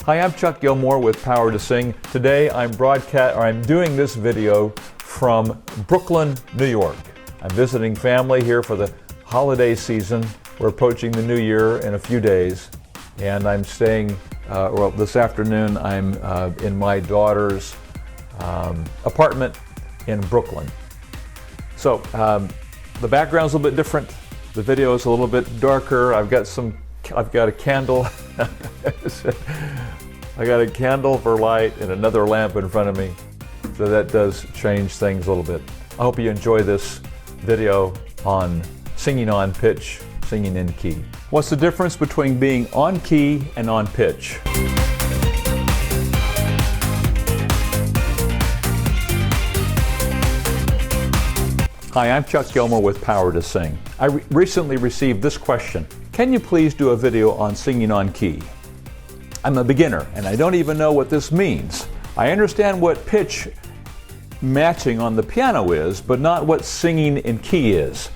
Hi, I'm Chuck Gilmore with Power to Sing. Today I'm doing this video from Brooklyn, New York. I'm visiting family here for the holiday season. We're approaching the new year in a few days, and I'm staying, this afternoon I'm in my daughter's apartment in Brooklyn. So the background's a little bit different. The video is a little bit darker. I've got a candle. I got a candle for light and another lamp in front of me. So that does change things a little bit. I hope you enjoy this video on singing on pitch, singing in key. What's the difference between being on key and on pitch? Hi, I'm Chuck Gilmore with Power to Sing. I recently received this question. Can you please do a video on singing on key? I'm a beginner and I don't even know what this means. I understand what pitch matching on the piano is, but not what singing in key is.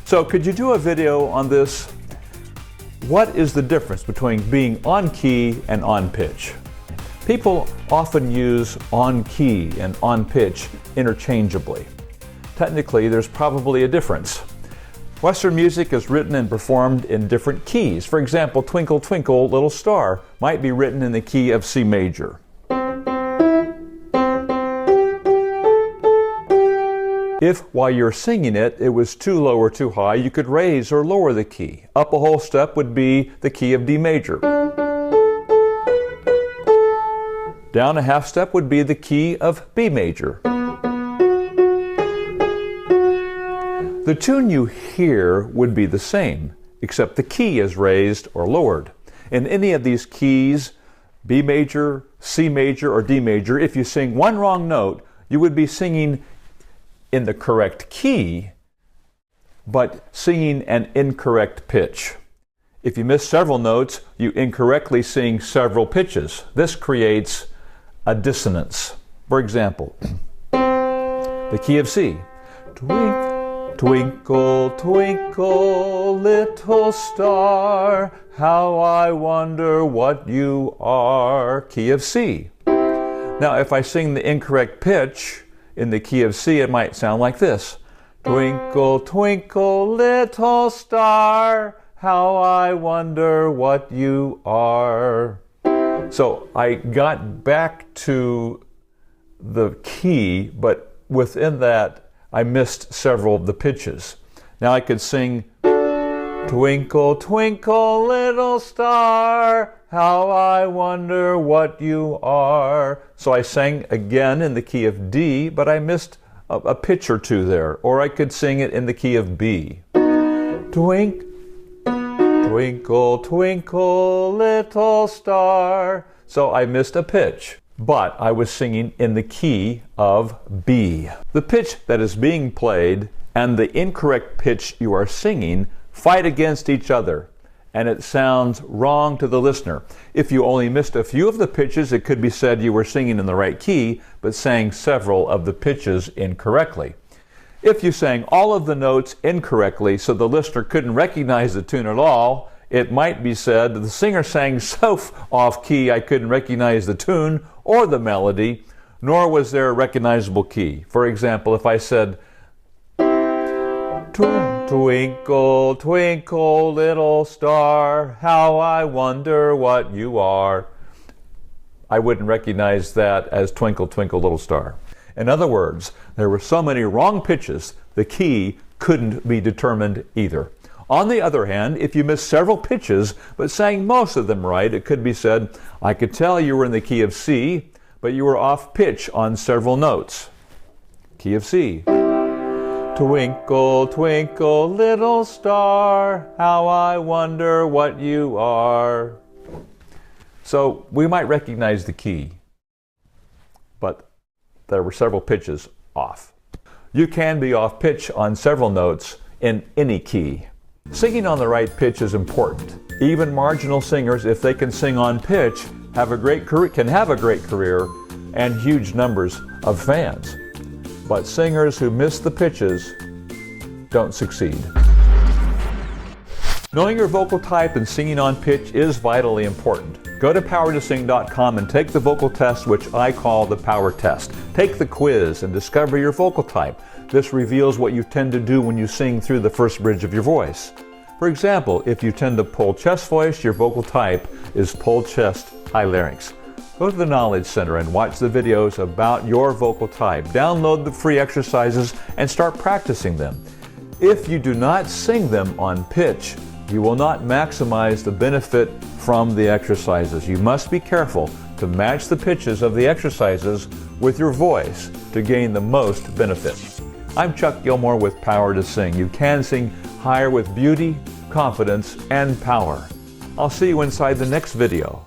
So could you do a video on this? What is the difference between being on key and on pitch? People often use on key and on pitch interchangeably. Technically, there's probably a difference. Western music is written and performed in different keys. For example, Twinkle, Twinkle, Little Star might be written in the key of C major. If, while you're singing it, it was too low or too high, you could raise or lower the key. Up a whole step would be the key of D major. Down a half step would be the key of B major. The tune you hear would be the same, except the key is raised or lowered. In any of these keys, B major, C major, or D major, if you sing one wrong note, you would be singing in the correct key, but singing an incorrect pitch. If you miss several notes, you incorrectly sing several pitches. This creates a dissonance. For example, the key of C. Twinkle, twinkle, little star, how I wonder what you are. Key of C. Now, if I sing the incorrect pitch in the key of C, it might sound like this. Twinkle, twinkle, little star, how I wonder what you are. So I got back to the key, but within that, I missed several of the pitches. Now I could sing, twinkle, twinkle, little star, how I wonder what you are. So I sang again in the key of D, but I missed a pitch or two there. Or I could sing it in the key of B. Twinkle, twinkle, little star. So I missed a pitch, but I was singing in the key of B. The pitch that is being played and the incorrect pitch you are singing fight against each other, and it sounds wrong to the listener. If you only missed a few of the pitches, it could be said you were singing in the right key, but sang several of the pitches incorrectly. If you sang all of the notes incorrectly so the listener couldn't recognize the tune at all, it might be said that the singer sang so off key I couldn't recognize the tune or the melody, nor was there a recognizable key. For example, if I said, twinkle, twinkle, little star, how I wonder what you are, I wouldn't recognize that as Twinkle, Twinkle, Little Star. In other words, there were so many wrong pitches, the key couldn't be determined either. On the other hand, if you missed several pitches but sang most of them right, it could be said, I could tell you were in the key of C, but you were off pitch on several notes. Key of C. Twinkle, twinkle, little star, how I wonder what you are. So we might recognize the key, but there were several pitches off. You can be off pitch on several notes in any key. Singing on the right pitch is important. Even marginal singers, if they can sing on pitch, can have a great career and huge numbers of fans. But singers who miss the pitches don't succeed. Knowing your vocal type and singing on pitch is vitally important. Go to powertosing.com and take the vocal test, which I call the power test. Take the quiz and discover your vocal type. This reveals what you tend to do when you sing through the first bridge of your voice. For example, if you tend to pull chest voice, your vocal type is pull chest high larynx. Go to the Knowledge Center and watch the videos about your vocal type. Download the free exercises and start practicing them. If you do not sing them on pitch, you will not maximize the benefit from the exercises. You must be careful to match the pitches of the exercises with your voice to gain the most benefit. I'm Chuck Gilmore with Power to Sing. You can sing higher with beauty, confidence, and power. I'll see you inside the next video.